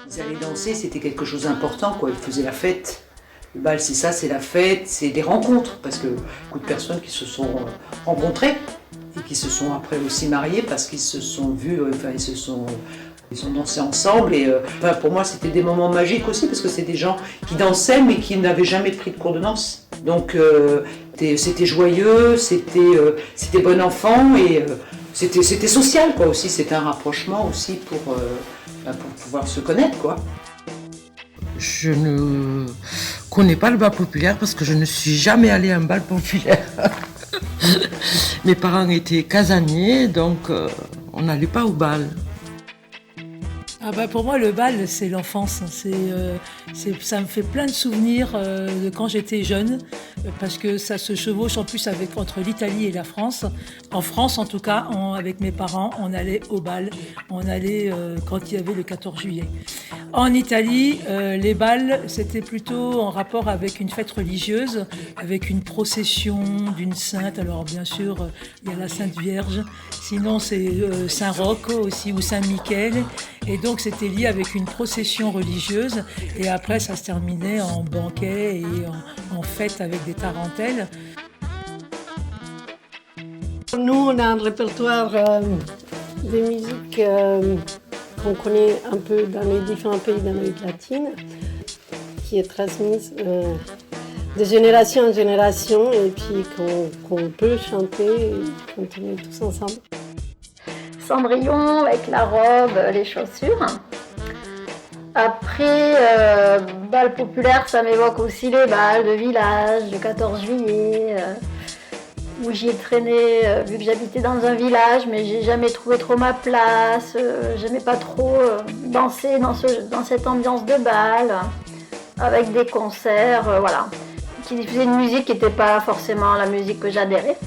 Ils allaient danser, c'était quelque chose d'important, quoi. Ils faisaient la fête. Le bal, c'est ça, c'est la fête, c'est des rencontres, parce que beaucoup de personnes qui se sont rencontrées et qui se sont après aussi mariées parce qu'ils se sont vus, enfin ils ont dansé ensemble. Et enfin, pour moi, c'était des moments magiques aussi, parce que c'est des gens qui dansaient mais qui n'avaient jamais pris de cours de danse. Donc c'était joyeux, c'était bon enfant et c'était social, quoi, aussi. C'était un rapprochement aussi pour pouvoir se connaître, quoi. Je ne connais pas le bal populaire parce que je ne suis jamais allée à un bal populaire. Mes parents étaient casaniers, donc on n'allait pas au bal. Ah bah pour moi, le bal, c'est l'enfance. Ça me fait plein de souvenirs de quand j'étais jeune, parce que ça se chevauche en plus entre l'Italie et la France. En France, en tout cas, avec mes parents, on allait au bal. On allait quand il y avait le 14 juillet. En Italie, les bals, c'était plutôt en rapport avec une fête religieuse, avec une procession d'une sainte. Alors bien sûr, il y a la Sainte Vierge. Sinon, c'est Saint Rocco aussi, ou Saint Michel. Et donc, c'était lié avec une procession religieuse. Et après, ça se terminait en banquet et en fête avec des tarentelles. Nous, on a un répertoire de musique qu'on connaît un peu dans les différents pays d'Amérique latine, qui est transmise de génération en génération et puis qu'on peut chanter et continuer tous ensemble. Cendrillon avec la robe, les chaussures. Après, bal populaire, ça m'évoque aussi les bals de village, le 14 juillet, où j'y ai traîné, vu que j'habitais dans un village, mais j'ai jamais trouvé trop ma place. J'aimais pas trop danser dans cette ambiance de bal, avec des concerts, voilà, qui diffusaient une musique qui n'était pas forcément la musique que j'adhérais.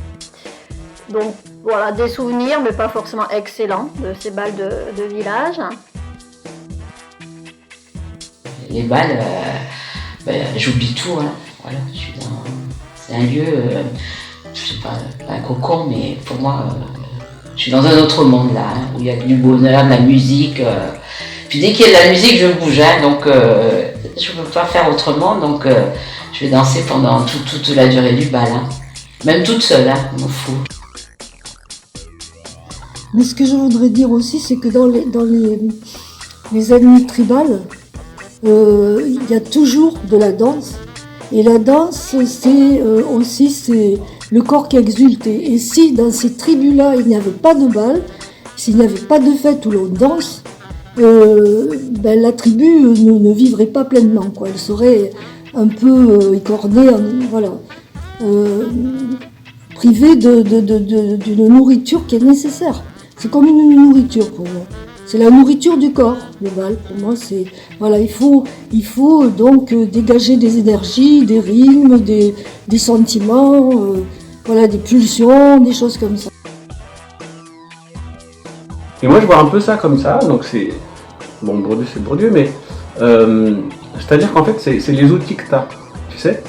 Donc voilà, des souvenirs, mais pas forcément excellents, de ces bals de village. Les balles, j'oublie tout, hein. Voilà, c'est un lieu, je sais pas un cocon, mais pour moi, je suis dans un autre monde là, hein, où il y a du bonheur, de la musique. Puis dès qu'il y a de la musique, je bouge, hein, donc je ne peux pas faire autrement, donc je vais danser pendant toute la durée du bal, hein. Même toute seule, hein, je m'en fous. Mais ce que je voudrais dire aussi, c'est que dans les ethnies tribales, il y a toujours de la danse. Et la danse, c'est aussi le corps qui exulte. Et si dans ces tribus-là, il n'y avait pas de bal, s'il n'y avait pas de fête où l'on danse, la tribu ne vivrait pas pleinement, quoi. Elle serait un peu écornée, voilà, privée d'une nourriture qui est nécessaire. C'est comme une nourriture pour moi. C'est la nourriture du corps, le bal. Pour moi, c'est voilà, il faut donc dégager des énergies, des rythmes, des sentiments, voilà, des pulsions, des choses comme ça. Et moi, je vois un peu ça comme ça. Donc c'est bon, Bourdieu, c'est Bourdieu, mais c'est-à-dire qu'en fait, c'est les outils que tu as. Tu sais,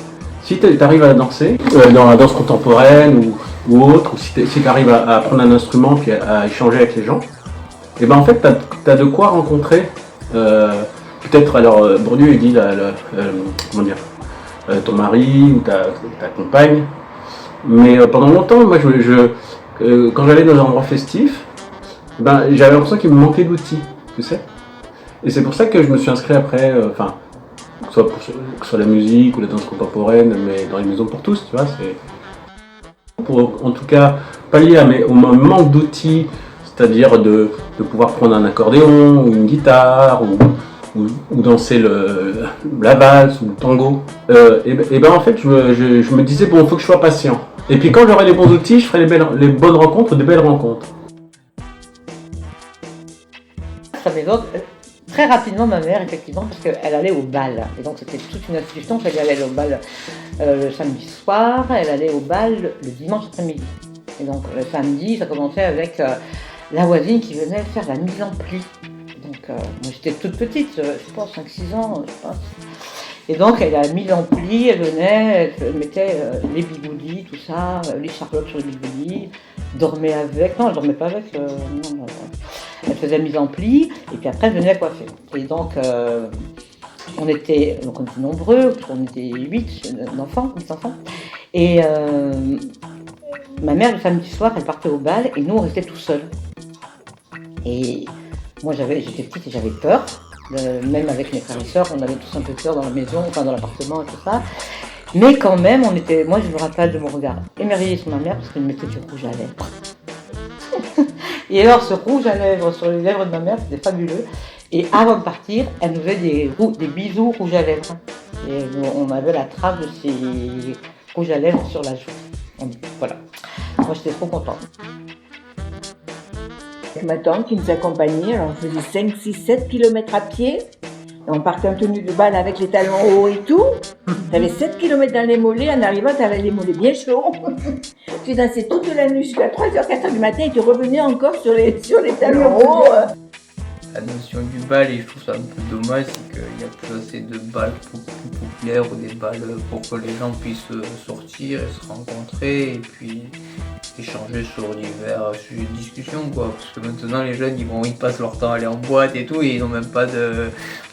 si tu arrives à danser dans la danse contemporaine ou autre, ou si tu arrives à prendre un instrument puis à échanger avec les gens. Et ben en fait, tu as de quoi rencontrer, peut-être, alors Bourdieu il dit, comment dire, ton mari ou ta compagne, mais pendant longtemps, moi, quand j'allais dans un endroit festif, ben, j'avais l'impression qu'il me manquait d'outils, tu sais. Et c'est pour ça que je me suis inscrit après, que ce soit la musique ou la danse contemporaine, mais dans les maisons pour tous, tu vois, c'est pour en tout cas pallier au manque d'outils. C'est-à-dire de pouvoir prendre un accordéon ou une guitare ou danser la valse ou le tango. Et ben en fait, je me disais, bon, il faut que je sois patient. Et puis quand j'aurai les bons outils, je ferai les bonnes rencontres, des belles rencontres. Ça m'évoque très rapidement ma mère, effectivement, parce qu'elle allait au bal. Et donc c'était toute une institution, elle allait au bal le samedi soir, elle allait au bal le dimanche après-midi. Et donc le samedi, ça commençait avec la voisine qui venait faire la mise en pli. Donc moi j'étais toute petite, je pense 5-6 ans, je pense. Et donc elle a mis l'ampli, elle venait, elle mettait les bigoudis, tout ça, les charlottes sur les bigoudis, dormait avec, non elle dormait pas avec, non. Elle faisait mise en pli et puis après elle venait coiffer. Et donc on était nombreux, on était 8 enfants. Et ma mère le samedi soir elle partait au bal et nous on restait tout seuls. Et moi j'étais petite et j'avais peur, même avec mes frères et sœurs, on avait tous un peu peur dans la maison, enfin dans l'appartement et tout ça. Mais quand même, moi je me rappelle de mon regard émerveillé sur ma mère parce qu'elle mettait du rouge à lèvres. Et alors ce rouge à lèvres sur les lèvres de ma mère, c'était fabuleux. Et avant de partir, elle nous faisait des bisous rouges à lèvres. Et on avait la trace de ces rouges à lèvres sur la joue. Voilà. Moi j'étais trop contente. C'est ma tante qui nous accompagnait, alors on faisait 5, 6, 7 km à pied. Et on partait en tenue de bal avec les talons hauts et tout. T'avais 7 km dans les mollets, en arrivant t'avais les mollets bien chauds. Tu dansais toute la nuit jusqu'à 3h, 4h du matin et tu revenais encore sur les talons hauts. La notion du bal, et je trouve ça un peu dommage, c'est qu'il n'y a plus assez de balles populaires ou des balles pour que les gens puissent sortir et se rencontrer et puis échanger sur divers sujets de discussion, quoi. Parce que maintenant les jeunes ils passent leur temps à aller en boîte et tout et ils n'ont même pas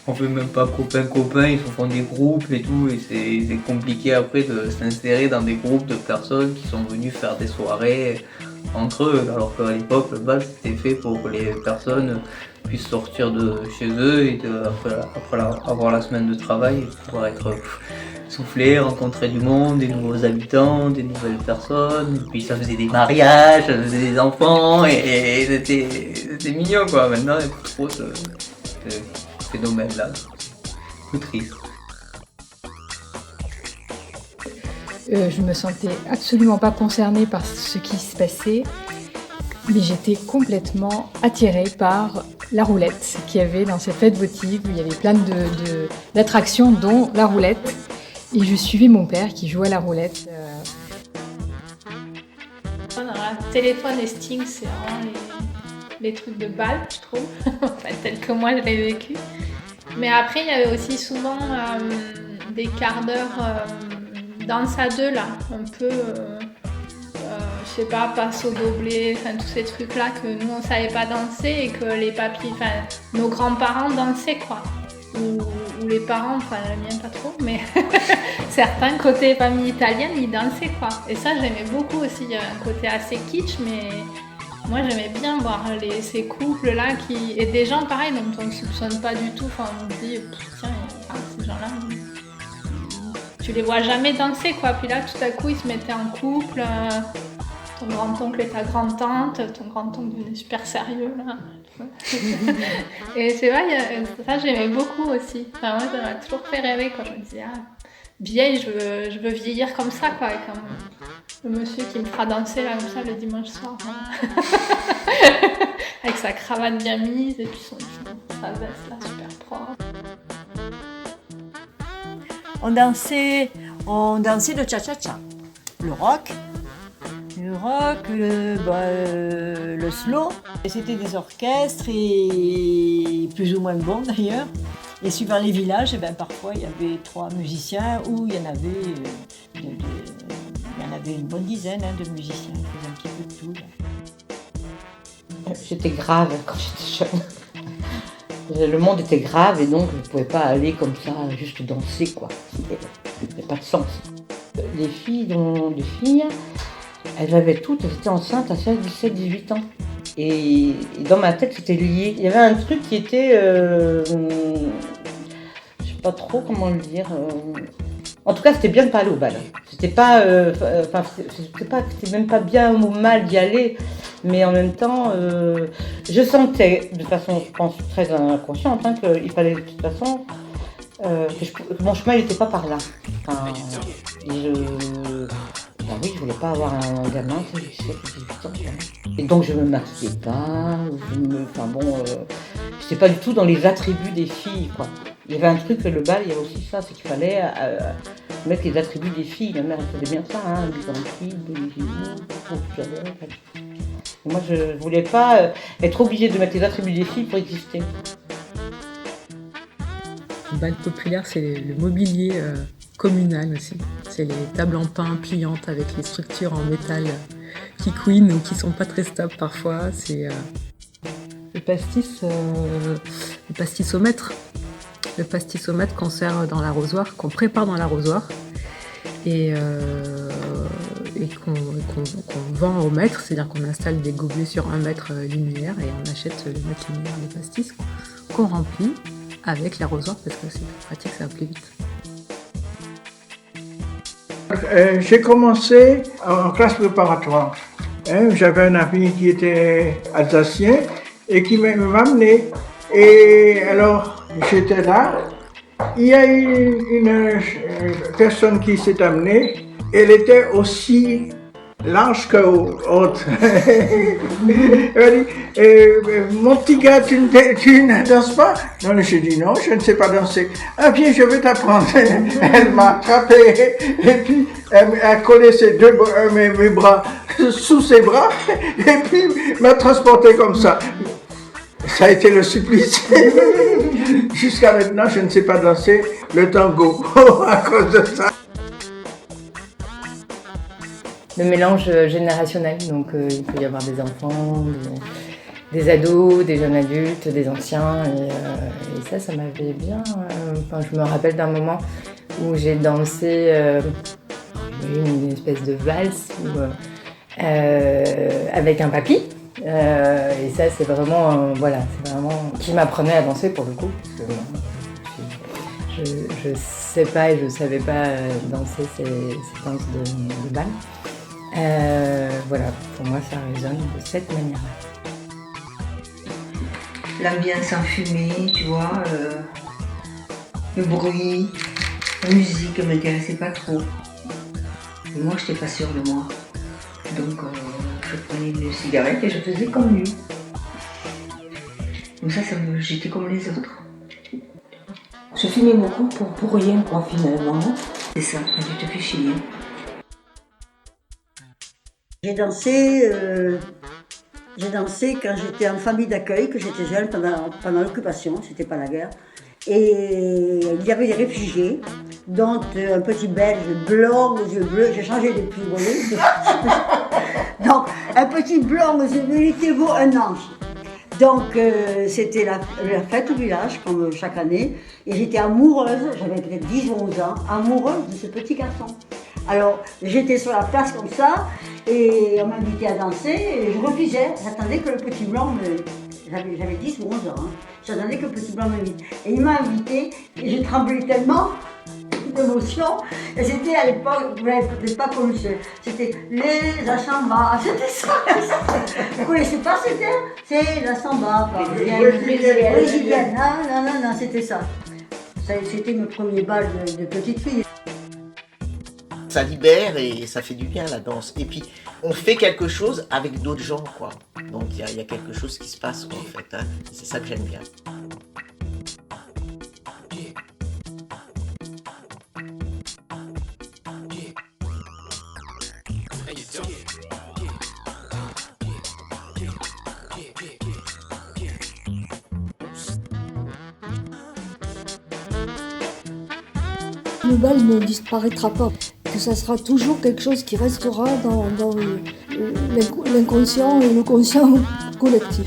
on fait même pas copains, ils se font des groupes et tout et c'est compliqué après de s'insérer dans des groupes de personnes qui sont venues faire des soirées entre eux, alors qu'à l'époque le bal c'était fait pour que les personnes puissent sortir de chez eux et après avoir la semaine de travail et pouvoir être souffler, rencontrer du monde, des nouveaux habitants, des nouvelles personnes, et puis ça faisait des mariages, ça faisait des enfants et c'était mignon quoi. Maintenant il n'y a plus trop ce phénomène là, c'est plus triste. Je me sentais absolument pas concernée par ce qui se passait, mais j'étais complètement attirée par la roulette qu'il y avait dans cette fête votive où il y avait plein d'attractions dont la roulette. Et je suivais mon père qui jouait à la roulette. Téléphone et Sting, c'est vraiment les trucs de bal, je trouve, enfin, tel que moi je l'ai vécu. Mais après, il y avait aussi souvent des quarts d'heure danse à deux, là, un peu, je sais pas, passe au doblé, enfin tous ces trucs-là que nous on savait pas danser et que les papis, enfin nos grands-parents dansaient, quoi. Ou les parents, enfin la mienne pas trop, mais certains côté famille italienne ils dansaient quoi. Et ça j'aimais beaucoup aussi, il y avait un côté assez kitsch, mais moi j'aimais bien voir ces couples là et des gens pareils dont on ne soupçonne pas du tout, enfin on se dit tiens ces gens là tu les vois jamais danser quoi, puis là tout à coup ils se mettaient en couple, ton grand-oncle et ta grand-tante, ton grand-oncle devenait super sérieux là. Et c'est vrai, ça j'aimais beaucoup aussi. Enfin, moi ça m'a toujours fait rêver quoi. Je me disais, vieille, je veux vieillir comme ça quoi, avec le monsieur qui me fera danser là comme ça le dimanche soir. Avec sa cravate bien mise et puis sa veste là super propre. On dansait le cha-cha-cha, le rock, le slow. Et c'était des orchestres et plus ou moins bons d'ailleurs. Et suivant les villages, parfois il y avait 3 musiciens ou il y en avait une bonne dizaine de musiciens qui faisaient un petit peu de tout. Là. J'étais grave quand j'étais jeune. Le monde était grave et donc je ne pouvais pas aller comme ça, juste danser quoi. Il n'y a pas de sens. Les filles, elles avaient toutes, elles étaient enceintes à 16, 17, 18 ans. Et dans ma tête, c'était lié. Il y avait un truc qui était... je sais pas trop comment le dire. En tout cas, c'était bien de pas aller au bal. C'était pas... c'était même pas bien ou mal d'y aller. Mais en même temps, je sentais, de façon, je pense, très inconsciente, qu'il fallait de toute façon... que mon chemin n'était pas par là. Enfin, oui, je voulais pas avoir un gamin, c'est 17 ou 18 ans. Et donc je me maquillais pas, j'étais pas du tout dans les attributs des filles, quoi. Il y avait un truc, le bal, il y avait aussi ça, c'est qu'il fallait mettre les attributs des filles. Ma mère, elle faisait bien ça, des amplis, des bijoux, et moi, je voulais pas être obligée de mettre les attributs des filles pour exister. bal populaire, c'est le mobilier communal aussi. C'est les tables en pin pliantes avec les structures en métal qui couinent ou qui sont pas très stables parfois. C'est le pastis-au-mètre. Le pastis-au-mètre qu'on sert dans l'arrosoir, qu'on prépare dans l'arrosoir et qu'on vend au mètre, c'est-à-dire qu'on installe des gobelets sur 1 mètre linéaire et on achète le mètre linéaire de pastis qu'on remplit avec l'arrosoir parce que c'est plus pratique, ça va plus vite. J'ai commencé en classe préparatoire. J'avais un ami qui était alsacien et qui m'a amené. Et alors, j'étais là. Il y a une personne qui s'est amenée. Elle était aussi large que haute. Elle dit, mon petit gars, tu ne danses pas? Non, j'ai dit non, je ne sais pas danser. Ah bien, je vais t'apprendre. Elle m'a attrapé et puis elle a collé mes bras sous ses bras et puis m'a transporté comme ça. Ça a été le supplice. Jusqu'à maintenant, je ne sais pas danser le tango à cause de ça. Le mélange générationnel, donc il peut y avoir des enfants, des ados, des jeunes adultes, des anciens, et ça m'avait bien... je me rappelle d'un moment où j'ai dansé une espèce de valse avec un papy, et ça c'est vraiment, c'est vraiment qui m'apprenait à danser pour le coup, parce que je sais pas et je savais pas danser ces danses de bal. Pour moi ça résonne de cette manière-là. L'ambiance enfumée, tu vois, le bruit, la musique ne m'intéressait pas trop. Et moi, je n'étais pas sûre de moi. Donc, je prenais une cigarette et je faisais comme lui. Donc ça j'étais comme les autres. Je fumais beaucoup pour rien, quoi, finalement. C'est ça, tu te fais chier. J'ai dansé quand j'étais en famille d'accueil, que j'étais jeune pendant l'occupation, c'était pas la guerre. Et il y avait des réfugiés, dont un petit belge blond aux yeux bleus, j'ai changé depuis, vous voyez. Donc, un petit blond aux yeux bleus, il était beau, un ange. Donc, c'était la fête au village, comme chaque année, et j'étais amoureuse, j'avais peut-être 10 ou 11 ans, amoureuse de ce petit garçon. Alors, j'étais sur la place comme ça, et on m'invitait à danser, et je refusais. J'attendais que le petit blanc J'avais 10 ou 11 ans, hein. J'attendais que le petit blanc m'invite. Et il m'a invité, et j'ai tremblé tellement d'émotion. Et c'était à l'époque, vous n'avez peut-être pas connu ça, c'était les Achambas, c'était ça. Vous ne connaissez pas cette air? C'est la samba, brésilienne. Non, c'était ça. C'était mon premier bal de petite fille. Ça libère et ça fait du bien la danse. Et puis on fait quelque chose avec d'autres gens, quoi. Donc il y a quelque chose qui se passe, quoi, en fait. Hein. C'est ça que j'aime bien. Le bal ne disparaîtra pas, que ça sera toujours quelque chose qui restera dans l'inconscient et le conscient collectif.